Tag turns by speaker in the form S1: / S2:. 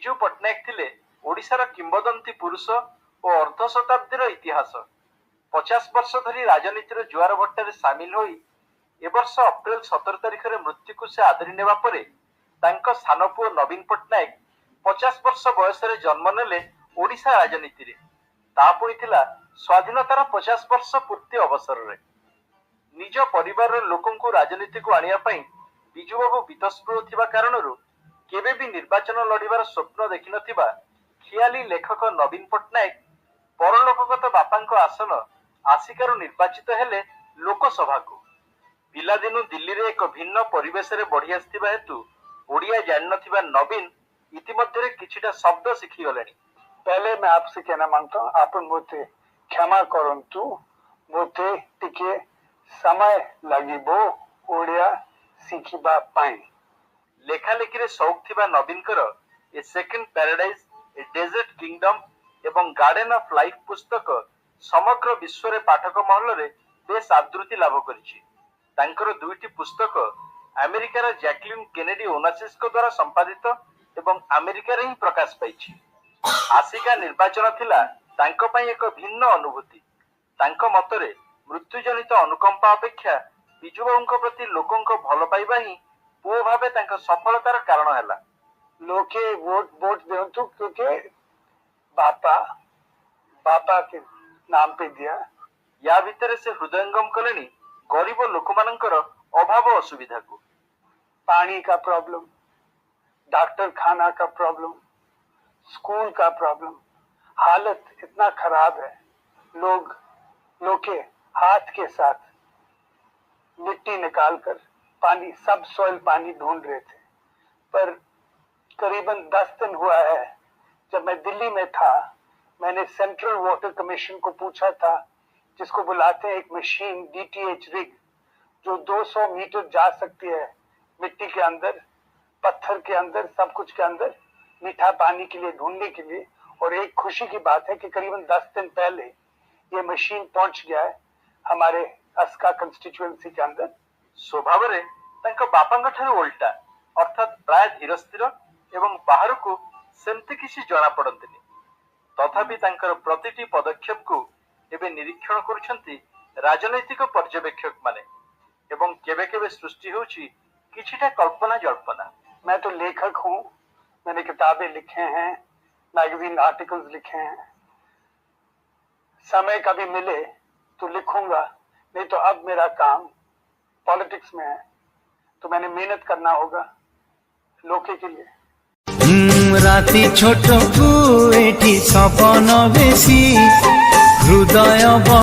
S1: विजु पट्टनायक थिले ओडिशार किंबदंती पुरुष और अर्ध शताब्दीर इतिहास 50 वर्ष धरी राजनीतिर जुआर भट्टारे सामिल होई ए वर्ष अप्रैल 17 तारिख में मृत्यु को से आदरी नेबा परे तांको सान पुओ नवीन पट्टनायक 50 वर्ष बयस जन्म नेले ओडिशा राजनीति रे। ता पुणी थिला स्वाधीनतार 50 वर्ष पूर्ति अवसर रे निज परिवार लोकों को राजनीति को आनिया पई बिजुबाबू वितस्पृह थिबा कारणरू केबे भी निर्वाचन लड़िबार स्वप्न देखि नथिबा खियाली लेखक नवीन पट्टनायक परलोकगत बापांको आसन आसिकारु निर्वाचित हेले लोकसभा को। पिलादिनु दिल्ली रे एक भिन्न परिवेश रे बढ़ी आस्थिबा हेतु ओडिया जान नथिबा नवीन इतिमध्ये किछिटा शब्द शिखी गलेनी।
S2: पहले मैं आपसे कहना मांगता हूँ, आप मोते क्षमा करंतु, मोते टिके समय लागिबो ओडिया शिखिबा पाई।
S1: लेखालेखी रे शौक थिबा नवीनकर a second paradise a desert kingdom एवं गार्डन ऑफ लाइफ पुस्तक समग्र विश्व रे पाठक महल रे बेस आदृति लाभ करिछि। तांकर दुईटी पुस्तक अमेरिकार जैकलिन केनेडी ओनासिस को द्वारा संपादित एवं अमेरिका रे ही प्रकाश पाइछि। आसिका निर्वाचन थिला तांको पई एक भिन्न अनुभूति। तांको मतरे मृत्युजनित अनुकंपा अपेक्षा बिजुबाबूंको प्रति लोकंको भल पाइबा ही पुओ भाबे तांको सफलतार कारण हैला।
S2: लोके वोट देंतु क्योंकि बापा के नाम पे दिया।
S1: या भितर से हृदयंगम कलेनी गरीब लोकमानंकर अभाव असुविधा को।
S2: पानी का प्रॉब्लम, डॉक्टर खाना का प्रॉब्लम, स्कूल का प्रॉब्लम, हालत इतना खराब है। लोग के हाथ के साथ मिट्टी निकालकर पानी, सब सॉइल पानी ढूंढ रहे थे। पर करीबन 10 दिन हुआ है जब मैं दिल्ली में था, मैंने सेंट्रल वाटर कमीशन को पूछा था, जिसको बुलाते हैं एक मशीन DTH रिग, जो 200 मीटर जा सकती है मिट्टी के अंदर, पत्थर के अंदर, सब कुछ के अंदर, मीठा पानी के लिए ढूंढने के लिए। और एक खुशी की बात है कि करीबन 10 दिन पहले ये मशीन पहुंच गया है हमारे अस्का कंस्टिट्यूएंसी के अंदर।
S1: स्वभाव रे तांको बापांग ठारू उल्टा, अर्थात प्राय धीर स्थिर एवं बाहर को सेमती किसी जना पड़ंतिनी। तथापि तांकर प्रतिटी पदक्षेप को एबे निरीक्षण करुछंती राजनैतिक पर्यवेक्षक माने एवं केबे केबे सृष्टि होउची किछिटा कल्पना जल्पना।
S2: मैं तो लेखक हूँ, मैंने किताबें लिखे हैं, मैगजीन आर्टिकल्स लिखे हैं। समय कभी मिले तो लिखूंगा, नहीं तो अब मेरा काम पॉलिटिक्स में है, तो मैंने मेहनत करना होगा लोके के लिए।
S3: राति छोट को एठी सपन बेसी हृदय